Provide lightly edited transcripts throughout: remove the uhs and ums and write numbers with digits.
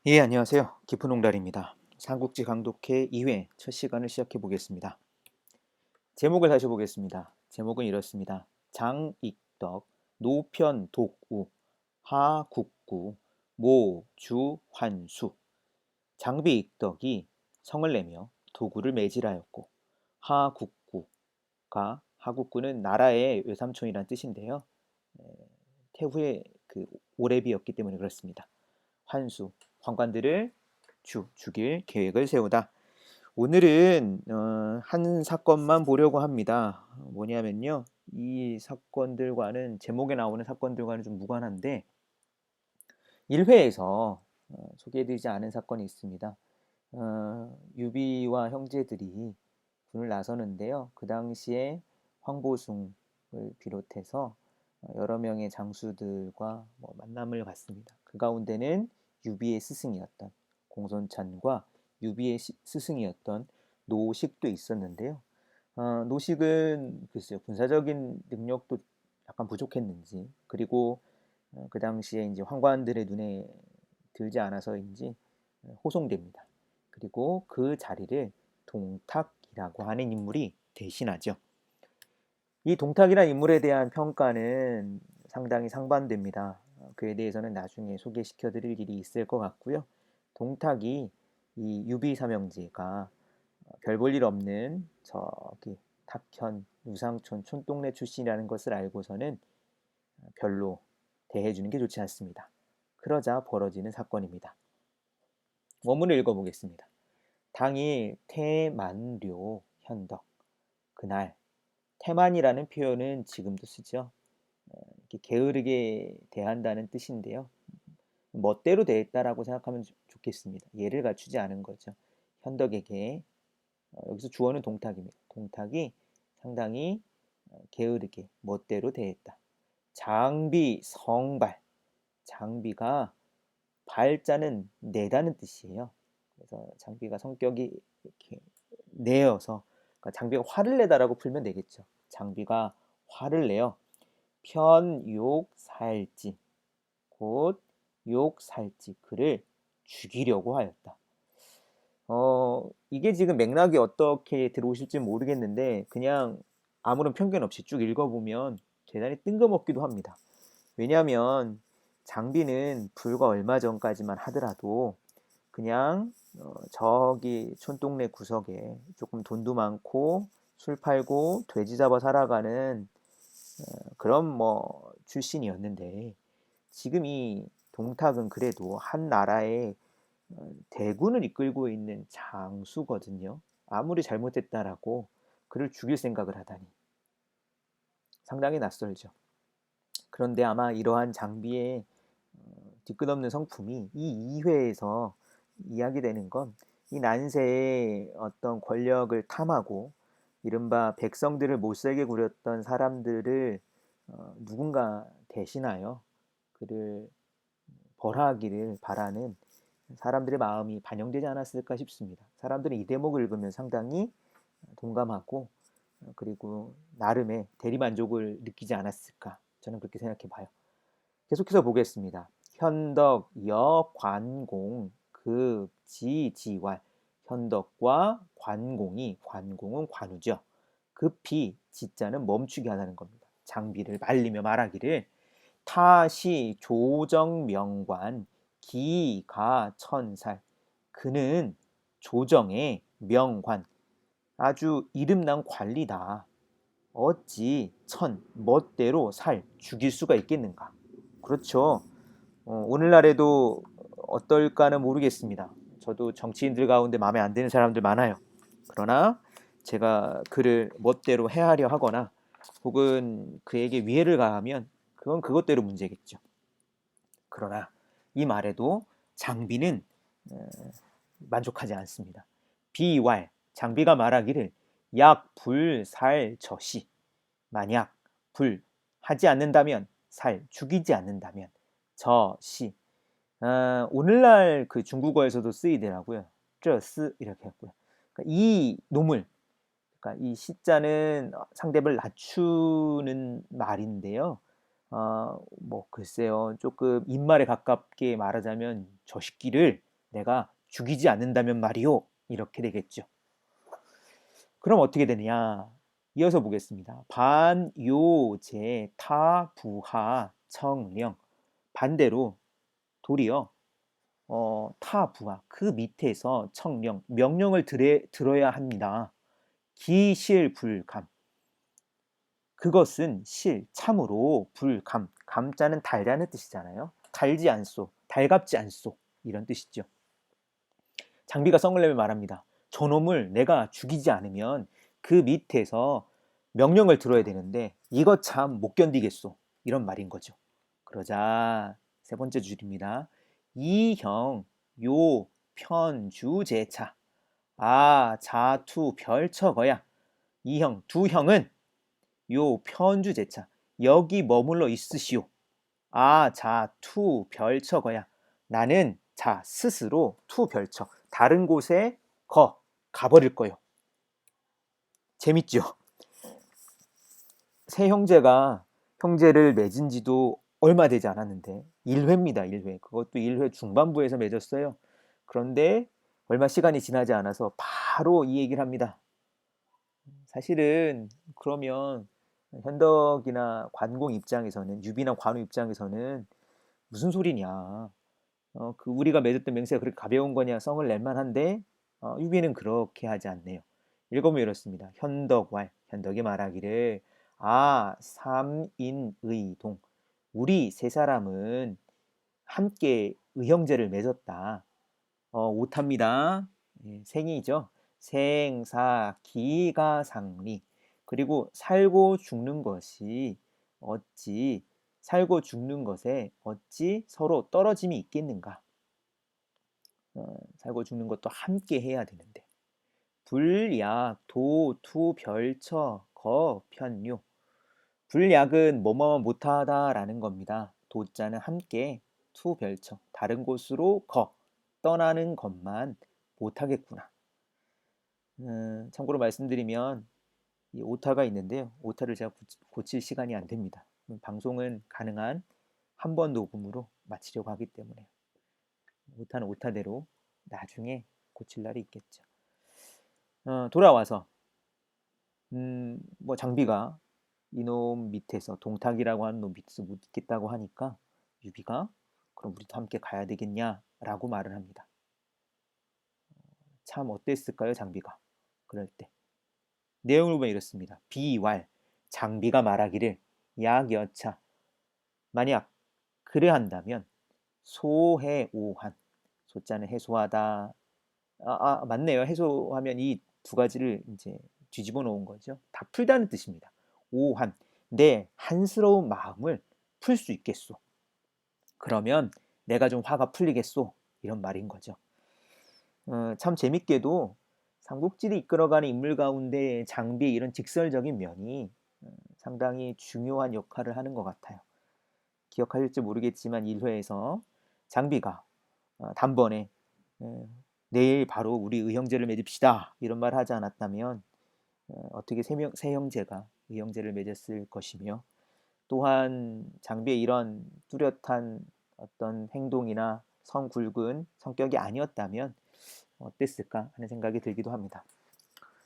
예, 안녕하세요. 깊은 홍달입니다. 삼국지 강독회 2회 첫 시간을 시작해 보겠습니다. 제목을 다시 보겠습니다. 제목은 이렇습니다. 장익덕, 노편독우, 하국구, 모주환수. 장비익덕이 성을 내며 도구를 매질하였고, 하국구는 나라의 외삼촌이란 뜻인데요. 에, 태후의 그 오래비였기 때문에 그렇습니다. 환수, 환관들을 죽일 계획을 세우다. 오늘은 한 사건만 보려고 합니다. 뭐냐면요. 이 사건들과는 제목에 나오는 사건들과는 좀 무관한데 1회에서 소개해드리지 않은 사건이 있습니다. 유비와 형제들이 군을 나서는데요. 그 당시에 황보숭을 비롯해서 여러 명의 장수들과 만남을 갖습니다. 그 가운데는 유비의 스승이었던 공손찬과 유비의 스승이었던 노식도 있었는데요. 노식은 글쎄요, 군사적인 능력도 약간 부족했는지, 그리고 그 당시에 이제 황관들의 눈에 들지 않아서인지 호송됩니다. 그리고 그 자리를 동탁이라고 하는 인물이 대신하죠. 이 동탁이라는 인물에 대한 평가는 상당히 상반됩니다. 그에 대해서는 나중에 소개시켜 드릴 일이 있을 것 같고요. 동탁이 이 유비 삼형제가 별 볼 일 없는 저기 탁현 유상촌 촌동네 출신이라는 것을 알고서는 별로 대해주는 게 좋지 않습니다. 그러자 벌어지는 사건입니다. 원문을 읽어보겠습니다. 당일 태만료 현덕. 그날 태만이라는 표현은 지금도 쓰죠. 이렇게 게으르게 대한다는 뜻인데요. 멋대로 대했다라고 생각하면 좋겠습니다. 예를 갖추지 않은 거죠. 현덕에게 여기서 주어는 동탁입니다. 동탁이 상당히 게으르게 멋대로 대했다. 장비 성발. 장비가 발자는 내다는 뜻이에요. 그래서 장비가 성격이 이렇게 내어서, 그러니까 장비가 화를 내다라고 풀면 되겠죠. 장비가 화를 내어 편욕살지, 곧 욕살지 그를 죽이려고 하였다. 이게 지금 맥락이 어떻게 들어오실지 모르겠는데 그냥 아무런 편견 없이 쭉 읽어보면 대단히 뜬금없기도 합니다. 왜냐하면 장비는 불과 얼마 전까지만 하더라도 그냥 저기 촌동네 구석에 조금 돈도 많고 술 팔고 돼지 잡아 살아가는 그런 출신이었는데 지금 이 동탁은 그래도 한 나라의 대군을 이끌고 있는 장수거든요. 아무리 잘못했다라고 그를 죽일 생각을 하다니 상당히 낯설죠. 그런데 아마 이러한 장비의 뒤끝없는 성품이 이 2회에서 이야기되는 건 이 난세의 어떤 권력을 탐하고 이른바 백성들을 못살게 구렸던 사람들을 누군가 대신하여 그를 벌하기를 바라는 사람들의 마음이 반영되지 않았을까 싶습니다. 사람들은 이 대목을 읽으면 상당히 동감하고 그리고 나름의 대리만족을 느끼지 않았을까 저는 그렇게 생각해 봐요. 계속해서 보겠습니다. 현덕, 여, 관공, 급, 지, 지왈. 현덕과 관공은 관우죠. 급히 지자는 멈추게 하다는 겁니다. 장비를 말리며 말하기를 타시 조정명관 기가천살. 그는 조정의 명관, 아주 이름난 관리다. 어찌 멋대로 죽일 수가 있겠는가. 그렇죠. 오늘날에도 어떨까는 모르겠습니다. 저도 정치인들 가운데 마음에 안 드는 사람들 많아요. 그러나 제가 그를 멋대로 해하려 하거나 혹은 그에게 위해를 가하면 그건 그것대로 문제겠죠. 그러나 이 말에도 장비는 어, 만족하지 않습니다. 비왈, 장비가 말하기를 약불살저시, 만약 하지 않는다면, 죽이지 않는다면 저시. 오늘날 그 중국어에서도 쓰이더라고요. 这스 이렇게 했고요. 그러니까 이 노물, 그러니까 이 시자는 상대를 낮추는 말인데요. 글쎄요, 조금 입말에 가깝게 말하자면 저 새끼를 내가 죽이지 않는다면 말이오. 이렇게 되겠죠. 그럼 어떻게 되느냐? 이어서 보겠습니다. 반, 요, 제, 타, 부하, 청령. 반대로 도리어 타, 부하 그 밑에서 청령, 명령을 들어야 합니다. 기, 실, 불, 감. 그것은 실, 참으로, 불, 감. 감자는 달다는 뜻이잖아요. 달지 않소, 달갑지 않소 이런 뜻이죠. 장비가 성을 내며 말합니다. 저놈을 내가 죽이지 않으면 그 밑에서 명령을 들어야 되는데 이거 참 못 견디겠소. 이런 말인 거죠. 그러자 세 번째 줄입니다. 이형, 요, 편, 주, 제차. 아, 자, 투, 별처거야. 이형, 두 형은 요, 편주, 제차. 여기 머물러 있으시오. 아, 자, 투, 별처거야. 나는 자, 스스로 투, 별처. 다른 곳에 가버릴 거요. 재밌죠? 세 형제가 형제를 맺은 지도 얼마 되지 않았는데 1회입니다. 1회. 그것도 1회 중반부에서 맺었어요. 그런데 얼마 시간이 지나지 않아서 바로 이 얘기를 합니다. 사실은 그러면 현덕이나 관공 입장에서는 유비나 관우 입장에서는 무슨 소리냐. 그 우리가 맺었던 맹세가 그렇게 가벼운 거냐 성을 낼 만한데 유비는 그렇게 하지 않네요. 읽어보면 이렇습니다. 현덕이 말하기를 삼인의동 우리 세 사람은 함께 의형제를 맺었다. 오탑니다. 예, 생이죠. 생사기가상리 그리고 살고 죽는 것이 어찌 살고 죽는 것에 어찌 서로 떨어짐이 있겠는가? 살고 죽는 것도 함께 해야 되는데. 불약, 도, 투, 별처, 거, 편요. 불약은 뭐뭐 못하다라는 겁니다. 도자는 함께, 투, 별처. 다른 곳으로 떠나는 것만 못하겠구나. 참고로 말씀드리면 이 오타가 있는데요. 오타를 제가 고칠 시간이 안 됩니다. 방송은 가능한 한 번 녹음으로 마치려고 하기 때문에 오타는 오타대로 나중에 고칠 날이 있겠죠. 돌아와서 뭐 장비가 이놈 밑에서 동탁이라고 하는 놈 밑에서 못 있겠다고 하니까 유비가 그럼 우리도 함께 가야 되겠냐라고 말을 합니다. 참 어땠을까요, 장비가? 그럴 때 내용을 보면 이렇습니다. 비왈 장비가 말하기를 약여차 만약 그래 한다면 소해오한 소자는 해소하다 맞네요. 해소하면 이 두 가지를 이제 뒤집어 놓은 거죠. 다 풀다는 뜻입니다. 오한 내 한스러운 마음을 풀 수 있겠소. 그러면 내가 좀 화가 풀리겠소. 이런 말인 거죠. 참 재밌게도 삼국지를 이끌어가는 인물 가운데 장비의 이런 직설적인 면이 상당히 중요한 역할을 하는 것 같아요. 기억하실지 모르겠지만 1회에서 장비가 단번에 내일 바로 우리 의형제를 맺읍시다 이런 말 하지 않았다면 어떻게 세 형제가 의형제를 맺었을 것이며 또한 장비의 이런 뚜렷한 어떤 행동이나 성굵은 성격이 아니었다면 어땠을까 하는 생각이 들기도 합니다.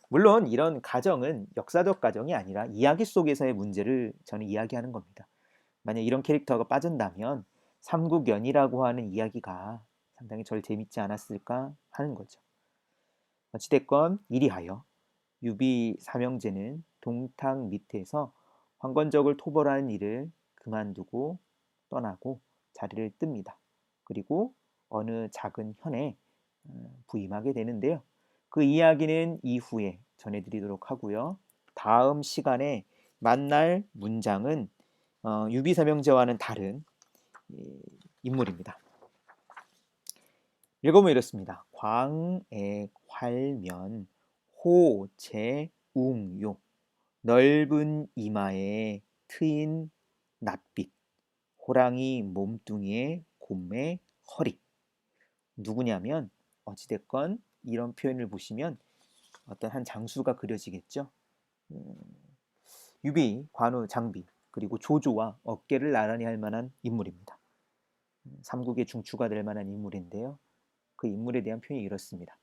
물론 이런 가정은 역사적 가정이 아니라 이야기 속에서의 문제를 저는 이야기하는 겁니다. 만약 이런 캐릭터가 빠진다면 삼국연이라고 하는 이야기가 상당히 절 재밌지 않았을까 하는 거죠. 어찌됐건 이리하여 유비 삼형제는 동탁 밑에서 황건적을 토벌하는 일을 그만두고 떠나고 자리를 뜹니다. 그리고 어느 작은 현에 부임하게 되는데요. 그 이야기는 이후에 전해드리도록 하고요. 다음 시간에 만날 문장은 유비 삼형제와는 다른 인물입니다. 읽어보면 이렇습니다. 광액 활면 호재웅요 넓은 이마에 트인 낯빛 호랑이 몸뚱이에 곰의 허리 누구냐면 어찌됐건 이런 표현을 보시면 어떤 한 장수가 그려지겠죠. 유비, 관우, 장비 그리고 조조와 어깨를 나란히 할 만한 인물입니다. 삼국의 중추가 될 만한 인물인데요. 그 인물에 대한 표현이 이렇습니다.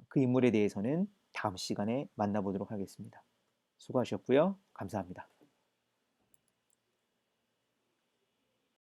그 인물에 대해서는 다음 시간에 만나보도록 하겠습니다. 수고하셨고요. 감사합니다.